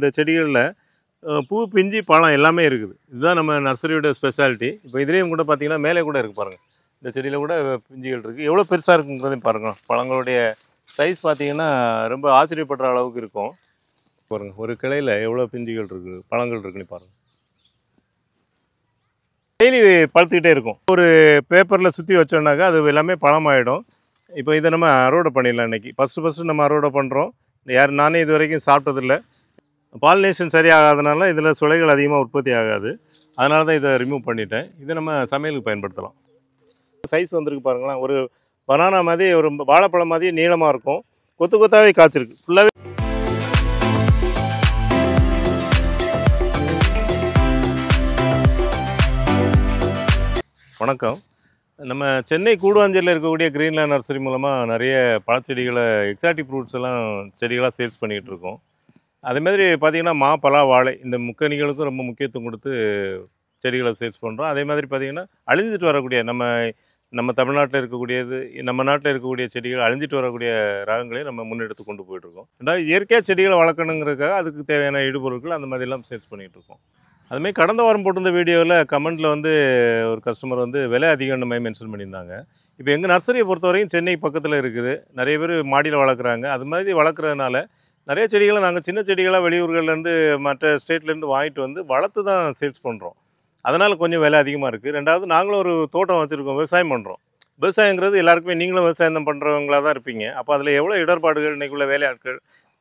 இந்த செடிகள்ல பூ, பிஞ்சு, பழம் எல்லாமே இருக்குது. இதுதான் நம்ம நர்சரியோட ஸ்பெஷாலிட்டி. இப்போ இதுலேயும் கூட பார்த்தீங்கன்னா, மேலே கூட இருக்குது பாருங்கள். இந்த செடியில் கூட பிஞ்சுகள் இருக்குது. எவ்வளோ பெருசாக இருக்குங்கிறதையும் பாருங்கள். பழங்களுடைய சைஸ் பார்த்தீங்கன்னா ரொம்ப ஆச்சரியப்படுற அளவுக்கு இருக்கும். பாருங்கள், ஒரு கிளையில் எவ்வளோ பிஞ்சுகள் இருக்குது, பழங்கள் இருக்குன்னு பாருங்கள். டெய்லி பழுத்துக்கிட்டே இருக்கும். ஒரு பேப்பரில் சுற்றி வச்சோம்னாக்கா அது எல்லாமே பழமாயிடும். இப்போ இதை நம்ம அறுவடை பண்ணிடலாம். இன்றைக்கி ஃபஸ்ட்டு நம்ம அறுவடை பண்ணுறோம். நானே இது வரைக்கும் சாப்பிட்டதில்லை. பாலினேஷன் சரியாகாதனால இதில் சுளைகள் அதிகமாக உற்பத்தி ஆகாது. அதனால தான் இதை ரிமூவ் பண்ணிட்டேன். இதை நம்ம சமையலுக்கு பயன்படுத்தலாம். சைஸ் வந்திருக்கு பாருங்களேன். ஒரு பனானா மாதிரி, ஒரு வாழைப்பழம் மாதிரி நீளமாக இருக்கும். கொத்து கொத்தாவே காய்ச்சிருக்கு ஃபுல்லாகவே. வணக்கம். நம்ம சென்னை கூடுவாஞ்சேரியில் இருக்கக்கூடிய கிரீன்லேண்ட் நர்சரி மூலமாக நிறைய பழச்செடிகளை, எக்ஸாட்டிக் ஃப்ரூட்ஸ் எல்லாம் செடிகளாக சேல்ஸ் பண்ணிகிட்டு இருக்கோம். அதேமாதிரி பார்த்திங்கன்னா மா, பலா, வாழை இந்த முக்கணிகளுக்கும் ரொம்ப முக்கியத்துவம் கொடுத்து செடிகளை சேல்ஸ் பண்ணுறோம். அதே மாதிரி பார்த்திங்கன்னா அழிஞ்சிட்டு வரக்கூடிய நம்ம தமிழ்நாட்டில் இருக்கக்கூடியது, நம்ம நாட்டில் இருக்கக்கூடிய செடிகள் அழிஞ்சிட்டு வரக்கூடிய ரகங்களையும் நம்ம முன்னெடுத்து கொண்டு போயிட்டுருக்கோம். ரெண்டாவது இயற்கையாக செடிகளை வளர்க்கணுங்கிறதுக்காக அதுக்கு தேவையான இடுபொருட்கள் அந்த மாதிரிலாம் சேல்ஸ் பண்ணிகிட்டு இருக்கோம். அதுமாதிரி கடந்த வாரம் போட்டிருந்த வீடியோவில் கமெண்ட்டில் ஒரு கஸ்டமர் விலை அதிகம்னு மாதிரி மென்ஷன் பண்ணியிருந்தாங்க. இப்போ எங்கள் நர்சரியை பொறுத்த வரைக்கும் சென்னை பக்கத்தில் இருக்குது. நிறைய பேர் மாடியில் வளர்க்குறாங்க. அது மாதிரி வளர்க்குறதுனால நிறைய செடிகளை நாங்கள் சின்ன செடிகளாக வெளியூர்கள்லேருந்து, மற்ற ஸ்டேட்லேருந்து வாங்கிட்டு வளர்த்து தான் சேல்ஸ் பண்ணுறோம். அதனால் கொஞ்சம் விலை அதிகமாக இருக்குது. ரெண்டாவது நாங்களும் ஒரு தோட்டம் வச்சுருக்கோம், விவசாயம் பண்ணுறோம். விவசாயங்கிறது எல்லாருக்குமே, நீங்களும் விவசாயம் தான் பண்ணுறவங்களாக தான் இருப்பீங்க. அப்போ அதில் எவ்வளோ இடர்பாடுகள், இன்றைக்குள்ள வேலையாட்கள்,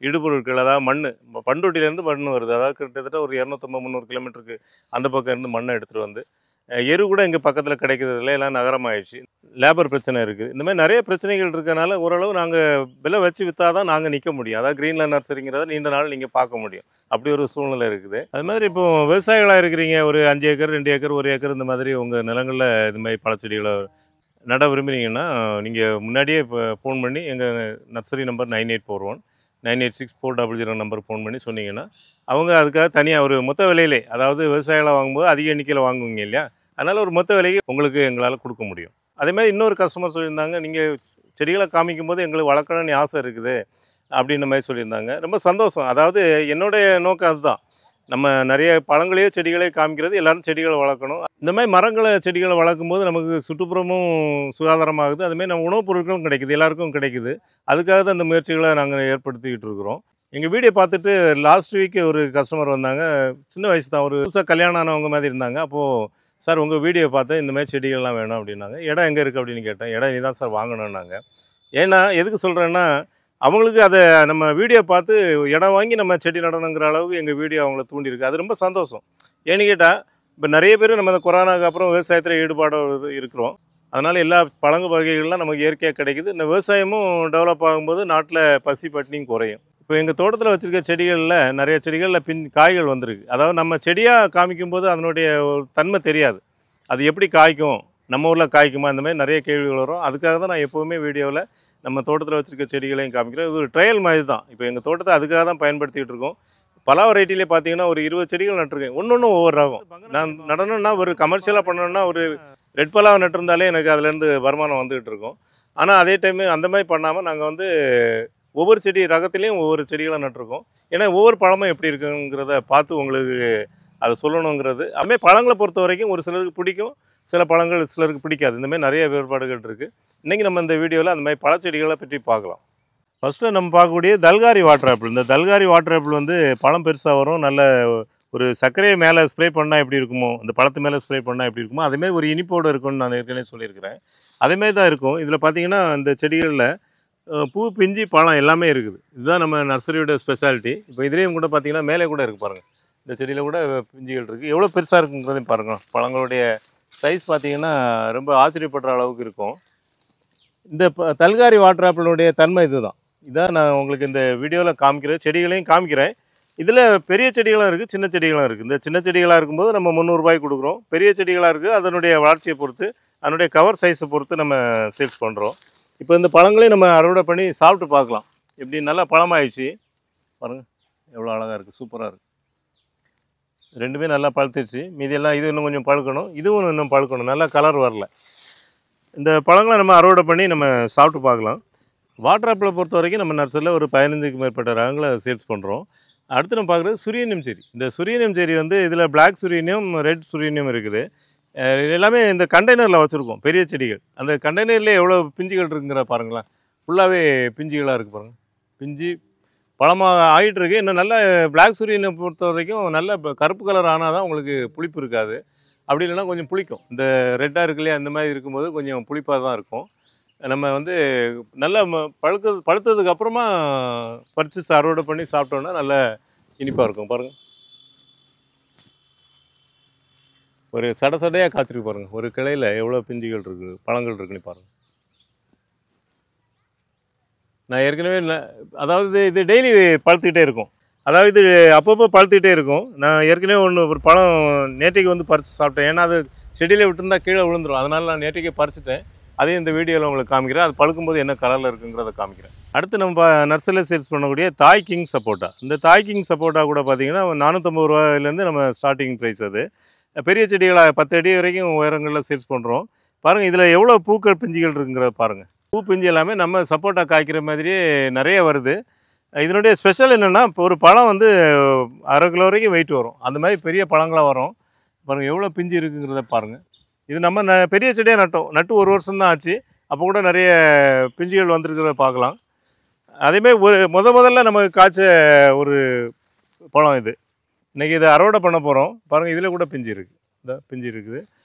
இடுபொருட்கள், அதாவது மண், பண்டொட்டிலேருந்து மண் வருது. அதாவது கிட்டத்தட்ட ஒரு 250-300 கிலோமீட்டருக்கு அந்த பக்கம் இருந்து மண்ணை எடுத்துகிட்டு எரு கூட இங்கே பக்கத்தில் கிடைக்கிறதுல எல்லாம் நகரமாகிடுச்சு. லேபர் பிரச்சனை இருக்குது. இந்த மாதிரி நிறைய பிரச்சனைகள் இருக்கிறனால ஓரளவு நாங்கள் விலை வச்சு விற்றா தான் நாங்கள் நிற்க முடியும். அதாவது கிரீன்லேண்ட் நர்சரிங்கிறத நீண்ட நாள் நீங்கள் பார்க்க முடியும். அப்படி ஒரு சூழ்நிலை இருக்குது. அது மாதிரி இப்போ விவசாயிகளாக இருக்கிறீங்க, ஒரு 5 ஏக்கர், 2 ஏக்கர், 1 ஏக்கர் இந்த மாதிரி உங்கள் நிலங்களில் இது மாதிரி பழச்செடிகளை நட விரும்புனீங்கன்னா நீங்கள் முன்னாடியே இப்போ ஃபோன் பண்ணி எங்கள் நர்சரி நம்பர் 9841 986-400 நம்பர் ஃபோன் பண்ணி சொன்னீங்கன்னா அவங்க அதுக்காக தனியாக ஒரு மொத்த விலையிலே, அதாவது விவசாயிகளாக வாங்கும்போது அதிக எண்ணிக்கையில் வாங்குவீங்க இல்லையா, அதனால் ஒரு மொத்த விலைக்கு உங்களுக்கு எங்களால் கொடுக்க முடியும். அதேமாதிரி இன்னொரு கஸ்டமர் சொல்லியிருந்தாங்க, நீங்கள் செடிகளை காமிக்கும் போது எங்களுக்கு வளர்க்கணும்னு ஆசை இருக்குது அப்படின்ற மாதிரி சொல்லியிருந்தாங்க. ரொம்ப சந்தோஷம். அதாவது என்னுடைய நோக்கம் அதுதான். நம்ம நிறைய பழங்களையோ செடிகளே காமிக்கிறது, எல்லோரும் செடிகளை வளர்க்கணும். இந்த மாதிரி மரங்களை, செடிகளை வளர்க்கும் போது நமக்கு சுற்றுப்புறமும் சுகாதாரமாகுது. அதுமாதிரி நம்ம உணவுப் பொருட்களும் கிடைக்குது, எல்லாருக்கும் கிடைக்குது. அதுக்காக தான் இந்த முயற்சிகளை நாங்கள் ஏற்படுத்திக்கிட்டு இருக்கிறோம். எங்கள் வீடியோ பார்த்துட்டு லாஸ்ட் வீக் ஒரு கஸ்டமர் வந்தாங்க. சின்ன வயசு தான், ஒரு புதுசாக கல்யாணம் ஆனவங்க மாதிரி இருந்தாங்க. அப்போது சார் உங்கள் வீடியோ பார்த்தேன், இந்த மாதிரி செடிகள்லாம் வேணும் அப்படின்னாங்க. இடம் எங்கே இருக்குது அப்படின்னு கேட்டேன். இடம் நீ தான் சார் வாங்கணுன்னாங்க. ஏன்னா எதுக்கு சொல்கிறேன்னா, அவங்களுக்கு அதை நம்ம வீடியோ பார்த்து இடம் வாங்கி நம்ம செடி நடணுங்கிற அளவுக்கு எங்கள் வீடியோ அவங்கள தூண்டியிருக்கு. அது ரொம்ப சந்தோஷம். ஏன்னு கேட்டால், இப்போ நிறைய பேர் நம்ம இந்த கொரோனாவுக்கு அப்புறம் விவசாயத்தில் ஈடுபாடு இருக்கிறோம். அதனால் எல்லா பழங்கு வகைகள்லாம் நமக்கு இயற்கையாக கிடைக்குது. இந்த விவசாயமும் டெவலப் ஆகும்போது நாட்டில் பசி பட்டினியும் குறையும். இப்போ எங்கள் தோட்டத்தில் வச்சுருக்க செடிகளில் நிறைய செடிகளில் காய்கள் வந்திருக்கு. அதாவது நம்ம செடியாக காமிக்கும்போது அதனுடைய ஒரு தன்மை தெரியாது. அது எப்படி காய்க்கும், நம்ம ஊரில் காய்க்குமா, இந்த மாதிரி நிறைய கேள்விகள் வரும். அதுக்காக தான் நான் எப்போவுமே வீடியோவில் நம்ம தோட்டத்தில் வச்சுருக்க செடிகளையும் காமிக்கிறேன். இது ஒரு ட்ரையல் மாதிரி தான். இப்போ எங்கள் தோட்டத்தை அதுக்காக தான் பயன்படுத்திகிட்டு இருக்கோம். பல வெரைட்டிலே பார்த்தீங்கன்னா ஒரு 20 செடிகள் நட்டுருக்கேன். ஒன்று ஒவ்வொரு ரகம். நான் நடணும்னா, ஒரு கமர்ஷியலாக பண்ணணும்னா ஒரு ரெட் பலாவை நட்டிருந்தாலே எனக்கு அதுலேருந்து வருமானம் வந்துகிட்டு இருக்கும். ஆனால் அதே டைமு அந்த மாதிரி பண்ணாமல் நாங்கள் ஒவ்வொரு செடி ரகத்துலேயும் ஒவ்வொரு செடிகளை நட்டிருக்கோம். ஏன்னா ஒவ்வொரு பழமும் எப்படி இருக்குங்கிறத பார்த்து உங்களுக்கு அதை சொல்லணுங்கிறது. அதுமாதிரி பழங்களை பொறுத்த வரைக்கும் ஒரு சிலருக்கு பிடிக்கும், சில பழங்கள் சிலருக்கு பிடிக்காது. இந்தமாதிரி நிறைய வேறுபாடுகள் இருக்குது. இன்றைக்கி நம்ம இந்த வீடியோவில் அந்த மாதிரி பழச்செடிகளை பற்றி பார்க்கலாம். ஃபஸ்ட்டு நம்ம பார்க்கக்கூடிய தல்காரி வாட்டர் ஆப்பிள். இந்த தல்காரி வாட்டர் ஆப்பிள் பழம் பெருசாக வரும். நல்ல ஒரு சர்க்கரையை மேலே ஸ்ப்ரே பண்ணால் எப்படி இருக்குமோ, இந்த பழத்து மேலே ஸ்ப்ரே பண்ணால் எப்படி இருக்குமோ அதேமாதிரி ஒரு இனிப்போடு இருக்கும்னு நான் ஏற்கனவே சொல்லியிருக்கிறேன். அதேமாதிரி தான் இருக்கும். இதில் பார்த்திங்கன்னா இந்த செடிகளில் பூ, பிஞ்சு, பழம் எல்லாமே இருக்குது. இதுதான் நம்ம நர்சரியோட ஸ்பெஷாலிட்டி. இப்போ இதுலேயும் கூட பார்த்திங்கன்னா மேலே கூட இருக்குது பாருங்கள். இந்த செடியில் கூட பிஞ்சுகள் இருக்குது. எவ்வளோ பெருசாக இருக்குங்கிறதையும் பாருங்கள். பழங்களுடைய சைஸ் பார்த்திங்கன்னா ரொம்ப ஆச்சரியப்படுற அளவுக்கு இருக்கும். இந்த தல்காரி வாட்டர் ஆப்பிளுடைய தன்மை இதுதான். இதான் நான் உங்களுக்கு இந்த வீடியோவில் காமிக்கிறேன். செடிகளையும் காமிக்கிறேன். இதில் பெரிய செடிகளும் இருக்குது, சின்ன செடிகளும் இருக்குது. இந்த சின்ன செடிகளாக இருக்கும்போது நம்ம 300 ரூபாய்க்கு கொடுக்குறோம். பெரிய செடிகளாக இருக்குது, அதனுடைய வளர்ச்சியை பொறுத்து, அதனுடைய கவர் சைஸை பொறுத்து நம்ம சேல்ஸ் பண்ணுறோம். இப்போ இந்த பழங்களையும் நம்ம அறுவடை பண்ணி சாப்பிட்டு பார்க்கலாம். இப்படி நல்லா பழமாயிடுச்சு பாருங்கள், எவ்வளோ அழகாக இருக்குது, சூப்பராக இருக்குது. ரெண்டுமே நல்லா பழுத்துருச்சு. மீதியெல்லாம் இது இன்னும் கொஞ்சம் பழுக்கணும், இதுவும் இன்னும் பழுக்கணும், நல்லா கலர் வரல. இந்த பழங்களை நம்ம அறுவடை பண்ணி நம்ம சாப்பிட்டு பார்க்கலாம். வாட்டர் ஆப்பிளை பொறுத்த வரைக்கும் நம்ம நர்சரியில் ஒரு 15க்கு மேற்பட்ட ரகங்களை சேல்ஸ் பண்ணுறோம். அடுத்து நம்ம பார்க்குறது சுரியனியம் செரி. இந்த சுரியனியம் செரி வந்து இதில் பிளாக் சுரியனியம், ரெட் சுரியனியம் இருக்குது. எல்லாமே இந்த கண்டெய்னரில் வச்சுருக்கோம் பெரிய செடிகள். அந்த கண்டெய்னர்லேயே எவ்வளோ பிஞ்சுகள் இருக்குங்கிற பாருங்களேன். ஃபுல்லாகவே பிஞ்சுகளாக இருக்குது பாருங்கள். பிஞ்சு பழமாக ஆகிட்டு இருக்கு. இன்னும் நல்ல பிளாக் சுரியனை பொறுத்த வரைக்கும் நல்ல கருப்பு கலர் ஆனால் தான் உங்களுக்கு புளிப்பு இருக்காது. அப்படி இல்லைன்னா கொஞ்சம் புளிக்கும். இந்த ரெட்டாக இருக்கு இல்லையா, அந்த மாதிரி இருக்கும்போது கொஞ்சம் புளிப்பாக தான் இருக்கும். நம்ம வந்து நல்லா பழுத்ததுக்கு அப்புறமா பறித்து அறுவடை பண்ணி சாப்பிட்டோன்னா நல்லா இனிப்பாக இருக்கும் பாருங்கள். ஒரு சடை சடையாக காய்ச்சிருக்கு பாருங்கள். ஒரு கிளையில் எவ்வளோ பிஞ்சுகள் இருக்குது, பழங்கள் இருக்குன்னு பாருங்கள். நான் ஏற்கனவே அதாவது இது டெய்லி பழுத்துக்கிட்டே இருக்கும். அதாவது இது அப்பப்போ பழுத்துக்கிட்டே இருக்கும். நான் ஏற்கனவே ஒரு பழம் நேற்றைக்கு வந்து பறித்து சாப்பிட்டேன். ஏன்னா அது செடியில் விட்டுருந்தா கீழே விழுந்துடும். அதனால் நான் நேற்றைக்கே பறிச்சுட்டேன். அதையும் இந்த வீடியோவில் உங்களுக்கு காமிக்கிறேன். அது பழுக்கும்போது என்ன கலரில் இருக்குங்கிறத காமிக்கிறேன். அடுத்து நம்ம நர்சரியில் சேல்ஸ் பண்ணக்கூடிய தாய் கிங் சப்போட்டா. இந்த தாய் கிங் சப்போட்டா கூட பார்த்தீங்கன்னா 450 ரூபாயிலேருந்து நம்ம ஸ்டார்டிங் ப்ரைஸ். அது பெரிய செடிகளாக 10 அடி வரைக்கும் உயரங்களில் சேல்ஸ் பண்ணுறோம். பாருங்கள் இதில் எவ்வளோ பூக்கள் பிஞ்சுகள் இருக்குங்கிறத பாருங்கள். பூ பிஞ்சு எல்லாமே நம்ம சப்போட்டா காய்க்கிற மாதிரியே நிறைய வருது. இதனுடைய ஸ்பெஷல் என்னென்னா, இப்போ ஒரு பழம் வந்து 1/2 கிலோ வரைக்கும் வெயிட் வரும். அந்த மாதிரி பெரிய பழங்களாக வரும். பாருங்கள் எவ்வளோ பிஞ்சு இருக்குங்கிறத பாருங்கள். இது நம்ம பெரிய செடியாக நட்டு 1 வருஷம் தான் ஆச்சு. அப்போ கூட நிறைய பிஞ்சுகள் வந்திருக்கிறத பார்க்கலாம். அதேமாதிரி முதல்ல நமக்கு காய்ச்ச ஒரு பழம் இது. இன்றைக்கி இதை அறுவடை பண்ண போகிறோம். பாருங்கள் இதில் கூட பிஞ்சு இருக்குது. இந்த பிஞ்சு இருக்குது.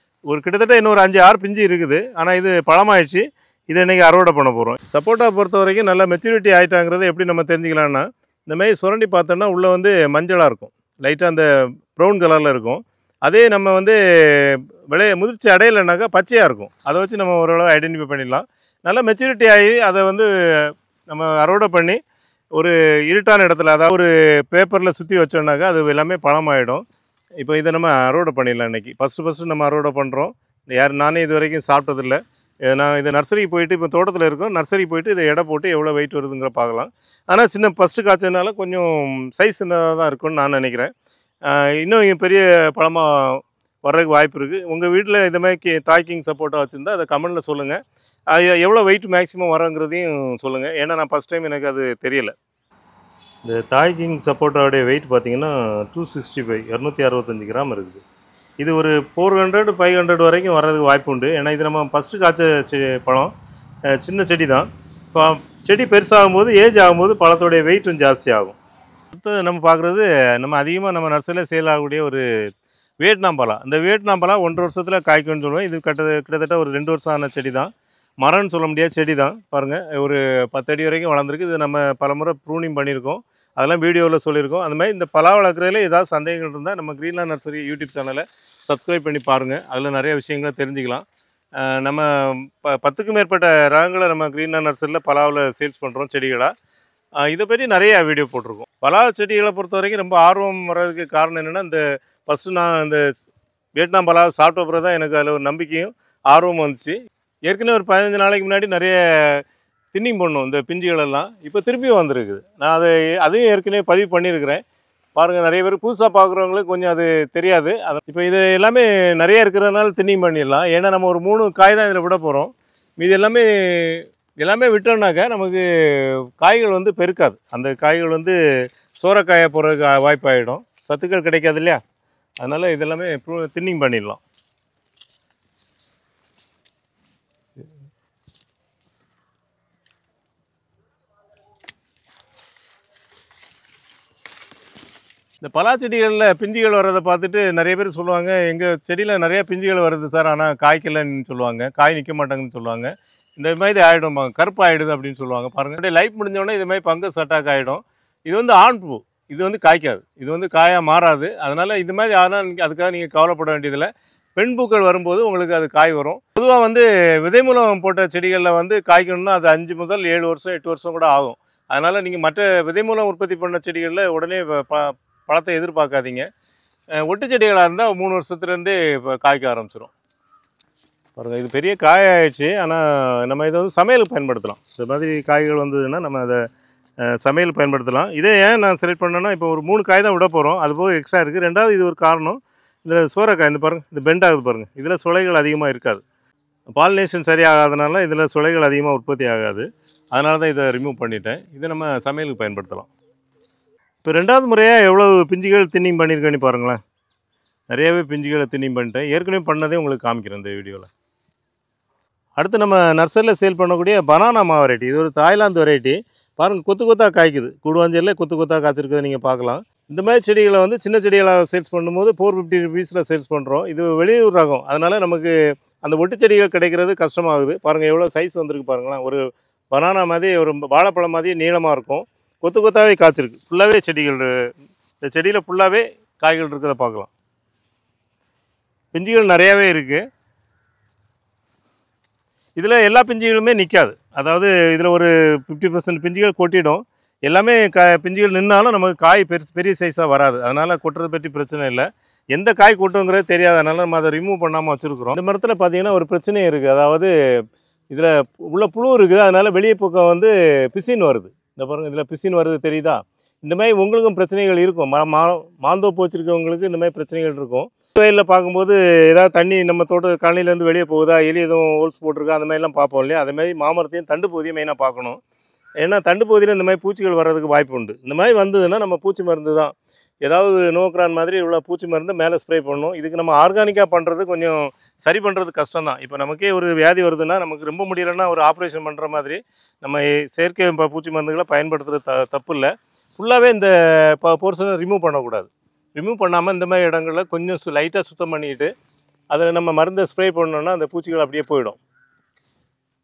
ஒரு கிட்டத்தட்ட இன்னொரு 5-6 பிஞ்சு இருக்குது. ஆனால் இது பழமாயிடுச்சு. இதை இன்றைக்கி அறுவடை பண்ண போகிறோம். சப்போட்டா பொறுத்த வரைக்கும் நல்லா மெச்சூரிட்டி ஆகிட்டாங்கிறத எப்படி நம்ம தெரிஞ்சுக்கலான்னா, இந்தமாதிரி சுரண்டி பார்த்தோன்னா உள்ளே வந்து மஞ்சளாக இருக்கும். லைட்டாக அந்த ப்ரௌன் கலரில் இருக்கும். அதே நம்ம வந்து முதிர்ச்சி அடையலைனாக்கா பச்சையாக இருக்கும். அதை வச்சு நம்ம ஓரளவு ஐடென்டிஃபை பண்ணிடலாம். நல்லா மெச்சூரிட்டி ஆகி அதை வந்து நம்ம அறுவடை பண்ணி ஒரு இருட்டான இடத்துல, அதாவது ஒரு பேப்பரில் சுற்றி வச்சோம்னாக்கா அது எல்லாமே பழமாயிடும். இப்போ இதை நம்ம அறுவடை பண்ணிடலாம். இன்றைக்கி ஃபஸ்ட்டு நம்ம அறுவடை பண்ணுறோம். நானே இது வரைக்கும் சாப்பிட்டதில்லை. நான் இதை நர்சரிக்கு போயிட்டு, இப்போ தோட்டத்தில் இருக்கோம், நர்சரிக்கு போயிட்டு இதை எடை போட்டு எவ்வளோ வெயிட் வருதுங்கிற பார்க்கலாம். ஆனால் ஃபஸ்ட்டு காய்ச்சதுனால கொஞ்சம் சைஸ் சின்னதாக தான் இருக்கும்னு நான் நினைக்கிறேன். இன்னும் பெரிய பழமாக வர்றதுக்கு வாய்ப்பு இருக்குது. உங்கள் வீட்டில் இது மாதிரி தாய் கிங் சப்போட்டா வச்சுருந்தா அதை கமெண்டில் சொல்லுங்கள். அது எவ்வளோ வெயிட் மேக்ஸிமம் வரங்கிறதையும் சொல்லுங்கள். ஏன்னா நான் ஃபஸ்ட் டைம் எனக்கு அது தெரியலை. இந்த தாய் கிங் சப்போட்டாவுடைய வெயிட் பார்த்திங்கன்னா 265 265 கிராம் இருக்குது. இது ஒரு 400-500 வரைக்கும் வர்றதுக்கு வாய்ப்பு உண்டு. ஏன்னா இது நம்ம ஃபஸ்ட்டு காய்ச்ச பழம், சின்ன செடி தான். இப்போ செடி பெருசாகும்போது, ஏஜ் ஆகும்போது பழத்தோடைய வெயிட்டும் ஜாஸ்தி ஆகும். அடுத்து நம்ம பார்க்குறது, நம்ம அதிகமாக நம்ம நர்சரியில் சேல் ஆகக்கூடிய ஒரு வியட்நாம் பலா. இந்த வியட்நாம் பலா 1 வருஷத்தில் காய்க்கும்னு சொல்லுவேன். இது கிட்டத்தட்ட ஒரு 2 வருஷம் ஆன செடி தான். மரம்னு சொல்ல முடியாத செடி தான். பாருங்கள் ஒரு 10 அடி வரைக்கும் வளர்ந்துருக்கு. இது நம்ம பலமுறை ப்ரூனிங் பண்ணியிருக்கோம். அதெல்லாம் வீடியோவில் சொல்லியிருக்கோம். அந்த மாதிரி இந்த பலா வளர்க்குறதுல ஏதாவது சந்தேகங்கள் இருந்தால் நம்ம கிரீன்லேண்ட் நர்சரி யூடியூப் சேனலை சப்ஸ்கிரைப் பண்ணி பாருங்கள். அதில் நிறைய விஷயங்களை தெரிஞ்சுக்கலாம். நம்ம 10க்கும் மேற்பட்ட ரகங்களை நம்ம கிரீன்லேண்ட் நர்சரியில் பலாவில் சேல்ஸ் பண்ணுறோம் செடிகளாக. இதை பற்றி நிறைய வீடியோ போட்டிருக்கோம். பலா செடிகளை பொறுத்த வரைக்கும் ரொம்ப ஆர்வம் வர்றதுக்கு காரணம் என்னென்னா, ஃபஸ்ட்டு நான் இந்த வியட்நாம் பலா சாப்பிட்ட பிறகு தான் எனக்கு அதில் ஒரு நம்பிக்கையும் ஆர்வம் வந்துச்சு. ஏற்கனவே ஒரு 15 நாளைக்கு முன்னாடி நிறைய தின்னிங் பண்ணோம் இந்த பிஞ்சுகளெல்லாம். இப்போ திரும்பியும் வந்திருக்குது. நான் அதையும் ஏற்கனவே பதிவு பண்ணியிருக்கிறேன். பாருங்கள், நிறைய பேர் புதுசாக பார்க்குறவங்களுக்கு கொஞ்சம் அது தெரியாது. இப்போ இது எல்லாமே நிறைய இருக்கிறதுனால தின்னிங் பண்ணிடலாம். ஏன்னா நம்ம ஒரு 3 காய் தான் இதில் விட போகிறோம். மீது எல்லாமே விட்டோம்னாக்கா நமக்கு காய்கள் வந்து பெருக்காது. அந்த காய்கள் வந்து சோரக்காயை போகிறதுக்கு வாய்ப்பாகிடும். சத்துக்கள் கிடைக்காது இல்லையா? அதனால் இதெல்லாமே தின்னிங் பண்ணிடலாம். இந்த பலா செடிகளில் பிஞ்சுகள் வர்றதை பார்த்துட்டு நிறைய பேர் சொல்லுவாங்க, எங்கள் செடியில் நிறைய பிஞ்சுகள் வருது சார், ஆனால் காய்க்கலன்னு சொல்லுவாங்க, காய் நிற்க மாட்டாங்கன்னு சொல்லுவாங்க. இந்த மாதிரி ஆகிடும், கருப்பு ஆகிடுது அப்படின்னு சொல்லுவாங்க. பாருங்கள், லைஃப் முடிஞ்சோடனே இது மாதிரி ஃபங்கஸ் அட்டாக் ஆகிடும். இது வந்து ஆண் பூ, இது வந்து காய்க்காது, இது வந்து காயாக மாறாது. அதனால் இது மாதிரி ஆனால் அதுக்காக நீங்கள் கவலைப்பட வேண்டியதில்லை. பெண் பூக்கள் வரும்போது உங்களுக்கு அது காய் வரும். பொதுவாக வந்து விதை மூலம் போட்ட செடிகளில் வந்து காய்க்கணும்னா அது 5 முதல் 7 வருஷம் 8 வருஷம் கூட ஆகும். அதனால் நீங்கள் மற்ற விதை மூலம் உற்பத்தி பண்ண செடிகளில் உடனே பழத்தை எதிர்பார்க்காதீங்க. ஒட்டு செடிகளாக இருந்தால் 3 வருஷத்துலேருந்தே இப்போ காய்க்க ஆரம்பிச்சிடும். பாருங்கள், இது பெரிய காய் ஆகிடுச்சு. ஆனால் நம்ம இதை வந்து சமையலுக்கு பயன்படுத்தலாம். இந்த மாதிரி காய்கள் வந்ததுன்னா நம்ம அதை சமையல் பயன்படுத்தலாம். இதே ஏன் நான் செலக்ட் பண்ணேன்னா, இப்போ ஒரு 3 காய் தான் விட போகிறோம். அது போக எக்ஸ்ட்ரா இருக்குது. ரெண்டாவது இது ஒரு காரணம், இதில் சோரைக்காய் இந்த பாருங்கள், இது பெண்ட் ஆகுது பாருங்கள். இதில் சுளைகள் அதிகமாக இருக்காது. பாலினேஷன் சரியாகாதனால இதில் சுளைகள் அதிகமாக உற்பத்தி ஆகாது. அதனால தான் இதை ரிமூவ் பண்ணிட்டேன். இதை நம்ம சமையலுக்கு பயன்படுத்தலாம். இப்போ 2வது முறையாக எவ்வளவு பிஞ்சுகள் தின்னிங் பண்ணியிருக்கேன்னு பாருங்களேன். நிறையாவே பிஞ்சுகளை தின்னிங் பண்ணிட்டேன். ஏற்கனவே பண்ணதே உங்களுக்கு காமிக்கிறேன் இந்த வீடியோவில். அடுத்து நம்ம நர்சரியில் சேல் பண்ணக்கூடிய பனானா மா வெரைட்டி. இது ஒரு தாய்லாந்து வெரைட்டி. பாருங்கள், கொத்து கொத்தாக காய்க்குது. கூடுவாஞ்சேரியில் கொத்து கொத்தாக காய்ச்சிருக்கிறத நீங்கள் பார்க்கலாம். இந்த மாதிரி செடிகளை வந்து சின்ன செடிகளாக சேல்ஸ் பண்ணும்போது 450 ருபீஸில் சேல்ஸ் பண்ணுறோம். இது வெளியூர் ரகம், அதனால் நமக்கு அந்த ஒட்டு செடிகள் கிடைக்கிறது கஷ்டமாகுது. பாருங்கள் எவ்வளோ சைஸ் வந்திருக்கு பாருங்களேன். ஒரு பனானா மாதிரி, ஒரு வாழைப்பழம் மாதிரி நீளமாக இருக்கும். கொத்து கொத்தாவே காய்ச்சிருக்கு. ஃபுல்லாகவே செடிகள், இந்த செடியில் ஃபுல்லாகவே காய்கள் இருக்கிறத பார்க்கலாம். பிஞ்சுகள் நிறையாவே இருக்குது. இதில் எல்லா பிஞ்சுகளுமே நிற்காது. அதாவது இதில் ஒரு 50% பிஞ்சுகள் கொட்டிடும். எல்லாமே பிஞ்சுகள் நின்னாலும் நமக்கு காய் பெரிய சைஸாக வராது. அதனால் கொட்டுறதை பற்றி பிரச்சனை இல்லை. எந்த காய் கொட்டுங்கிறது தெரியாது. அதனால் நம்ம அதை ரிமூவ் பண்ணாமல் வச்சுருக்குறோம். இந்த மரத்தில் பார்த்தீங்கன்னா ஒரு பிரச்சனையும் இருக்குது. அதாவது இதில் உள்ள புழு இருக்குது. அதனால் வெளியே பக்கம் வந்து பிசின் வருது. இந்த பாருங்கள், இதில் பிசின் வருது தெரியுதா? இந்த மாதிரி உங்களுக்கும் பிரச்சனைகள் இருக்கும். மாந்தோப்பு வச்சுருக்கவங்களுக்கு இந்த மாதிரி பிரச்சனைகள் இருக்கும். வயலில் பார்க்கும்போது ஏதாவது தண்ணி நம்ம தோட்ட கழனிலேருந்து வெளியே போகுதா, எலி எதுவும் ஹோல்ஸ் போட்டிருக்கா, அந்த மாதிரிலாம் பார்ப்போம் இல்லையா? அது மாதிரி மாமரத்தையும் தண்டு பகுதியும் மெயினாக பார்க்கணும். ஏன்னா தண்டு பகுதியில் இந்த மாதிரி பூச்சிகள் வர்றதுக்கு வாய்ப்பு உண்டு. இந்த மாதிரி வந்ததுன்னா நம்ம பூச்சி மருந்து தான், ஏதாவது நோக்ரான் மாதிரி உள்ள பூச்சி மருந்து மேலே ஸ்ப்ரே பண்ணணும். இதுக்கு நம்ம ஆர்கானிக்காக பண்ணுறது கொஞ்சம் சரி பண்ணுறது கஷ்டம் தான். இப்போ நமக்கே ஒரு வியாதி வருதுன்னா, நமக்கு ரொம்ப முடியலைன்னா ஒரு ஆப்ரேஷன் பண்ணுற மாதிரி நம்ம செயற்கை பூச்சி மருந்துகளை பயன்படுத்துகிறது தப்பு இல்லை. ஃபுல்லாகவே இந்த போர்ஷனை ரிமூவ் பண்ணக்கூடாது. ரிமூவ் பண்ணாமல் இந்த மாதிரி இடங்களில் கொஞ்சம் லைட்டாக சுத்தம் பண்ணிவிட்டு அதில் நம்ம மருந்தை ஸ்ப்ரே பண்ணோன்னா அந்த பூச்சிகள் அப்படியே போயிடும்.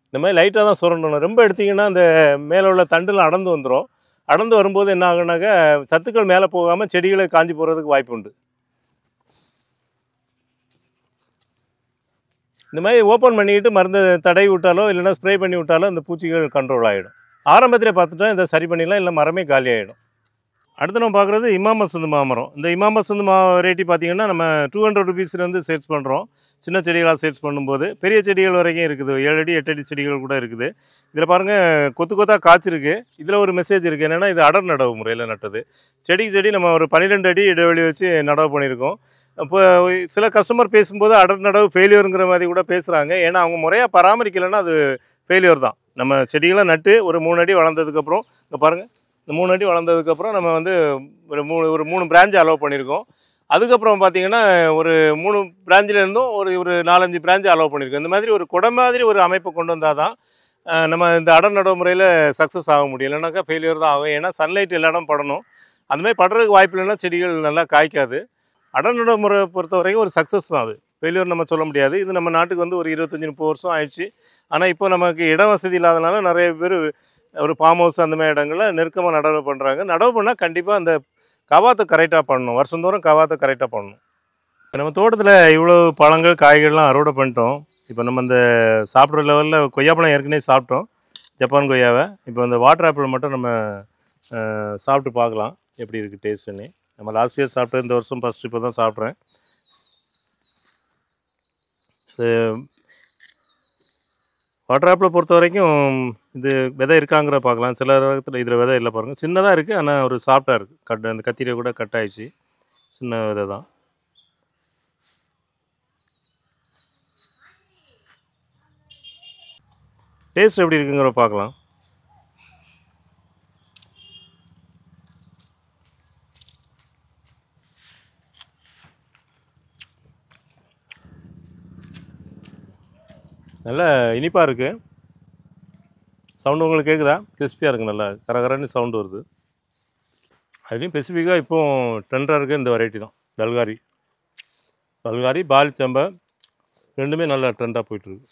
இந்த மாதிரி லைட்டாக தான் சுரண்டணும். ரொம்ப எடுத்திங்கன்னா அந்த மேலே உள்ள தண்டில் அடர்ந்து வந்துடும். அடர்ந்து வரும்போது என்ன ஆகுனாக்கா சத்துக்கள் மேலே போகாமல் செடிகளை காஞ்சி போகிறதுக்கு வாய்ப்பு உண்டு. இந்த மாதிரி ஓப்பன் பண்ணிக்கிட்டு மருந்து தடவி விட்டாலோ இல்லைன்னா ஸ்ப்ரே பண்ணி விட்டாலோ இந்த பூச்சிகள் கண்ட்ரோல் ஆகிடும். ஆரம்பத்தில் பார்த்துட்டா இதை சரி பண்ணிடலாம், இல்லை மரமே காலி ஆகிடும். அடுத்து நம்ம பார்க்குறது இமாமசந்து மாமரம். இந்த இமாமசந்து வெரைட்டி பார்த்திங்கன்னா நம்ம 200 ருபீஸ்லேருந்து சேல்ஸ் பண்ணுறோம். சின்ன செடிகளாக சேல்ஸ் பண்ணும்போது பெரிய செடிகள் வரைக்கும் இருக்குது. 7 அடி 8 அடி செடிகள் கூட இருக்குது. இதில் பாருங்கள் கொத்து கொத்தாக காய்ச்சிருக்கு. இதில் ஒரு மெசேஜ் இருக்குது. என்னென்னா இது அடர் நடவு முறையில் நட்டது. செடி நம்ம ஒரு 12 அடி இடைவெளி வச்சு நடவு பண்ணியிருக்கோம். இப்போ சில கஸ்டமர் பேசும்போது அடர் நடவு ஃபெயிலியருங்கிற மாதிரி கூட பேசுகிறாங்க. ஏன்னா அவங்க முறையாக பராமரிக்கலைன்னா அது ஃபெயிலியர் தான். நம்ம செடிகளை நட்டு ஒரு 3 அடி வளர்ந்ததுக்கப்புறம், இங்கே பாருங்கள், இந்த 3 அடி வளர்ந்ததுக்கப்புறம் நம்ம வந்து ஒரு 3 பிரான்ச் அலோவ் பண்ணியிருக்கோம். அதுக்கப்புறம் பார்த்திங்கன்னா ஒரு 3 பிரான்ச்சிலேருந்தும் ஒரு 4-5 பிரான்ச் அலோவ் பண்ணியிருக்கோம். இந்த மாதிரி ஒரு குடை மாதிரி ஒரு அமைப்பை கொண்டு வந்தால் தான் நம்ம இந்த அடர் நடவு முறையில் சக்ஸஸ் ஆக முடியும். இல்லைனாக்கா ஃபெயிலியர் தான் ஆகும். ஏன்னா சன்லைட் எல்லா இடம் படணும். அதுமாதிரி படுறதுக்கு வாய்ப்பு இல்லைன்னா செடிகள் நல்லா காய்க்காது. அடர் நடவு முறை பொறுத்த வரைக்கும் ஒரு சக்ஸஸ் தான். அது ஃபெயிலியர் நம்ம சொல்ல முடியாது. இது நம்ம நாட்டுக்கு வந்து ஒரு 25-30 வருஷம் ஆயிடுச்சு. ஆனால் இப்போ நமக்கு இட வசதி இல்லாதனால நிறைய பேர் ஒரு ஃபார்ம் ஹவுஸ் அந்த மாதிரி இடங்களில் நெருக்கமாக நடவு பண்ணுறாங்க. நடவு பண்ணால் கண்டிப்பாக அந்த கவாத்தை கரெக்டாக பண்ணணும். வருஷந்தோறும் கவாத்தை கரெக்டாக பண்ணணும். இப்போ நம்ம தோட்டத்தில் இவ்வளோ பழங்கள் காய்கறிலாம் அறுவடை பண்ணிட்டோம். இப்போ நம்ம இந்த சாப்பிட்ற லெவலில் கொய்யாப்பழம் ஏற்கனவே சாப்பிட்டோம், ஜப்பான் கொய்யாவை. இப்போ இந்த வாட்டர் ஆப்பிள் மட்டும் நம்ம சாப்பிட்டு பார்க்கலாம் எப்படி இருக்குது டேஸ்ட்டுன்னு. நம்ம லாஸ்ட் இயர் சாப்பிட்டது இந்த வருஷம் ஃபஸ்ட்டு இப்போ தான் சாப்பிட்றேன். இது வாட்டர் ஆப்பிளை பொறுத்த வரைக்கும் இது விதை இருக்காங்கிற பார்க்கலாம். சில ரகத்தில் இதில் விதை இல்லை பாருங்கள். சின்னதாக இருக்குது, ஆனால் ஒரு சாஃப்டாக இருக்குது. அந்த கத்திரியை கூட கட் ஆகிடுச்சு. சின்ன விதை தான். டேஸ்ட் எப்படி இருக்குங்கிற பார்க்கலாம். நல்லா இனிப்பாக இருக்குது. சவுண்டு உங்களுக்கு கேட்குதா? கிறிஸ்பியாக இருக்குது, நல்லா கரகரன்னு சவுண்டு வருது. அதுலேயும் ஸ்பெசிஃபிக்காக இப்போது ட்ரெண்டாக இருக்குது இந்த வெரைட்டி தான். பல்காரி பால் சம்பா ரெண்டுமே நல்லா ட்ரெண்டாக போயிட்டுருக்கு.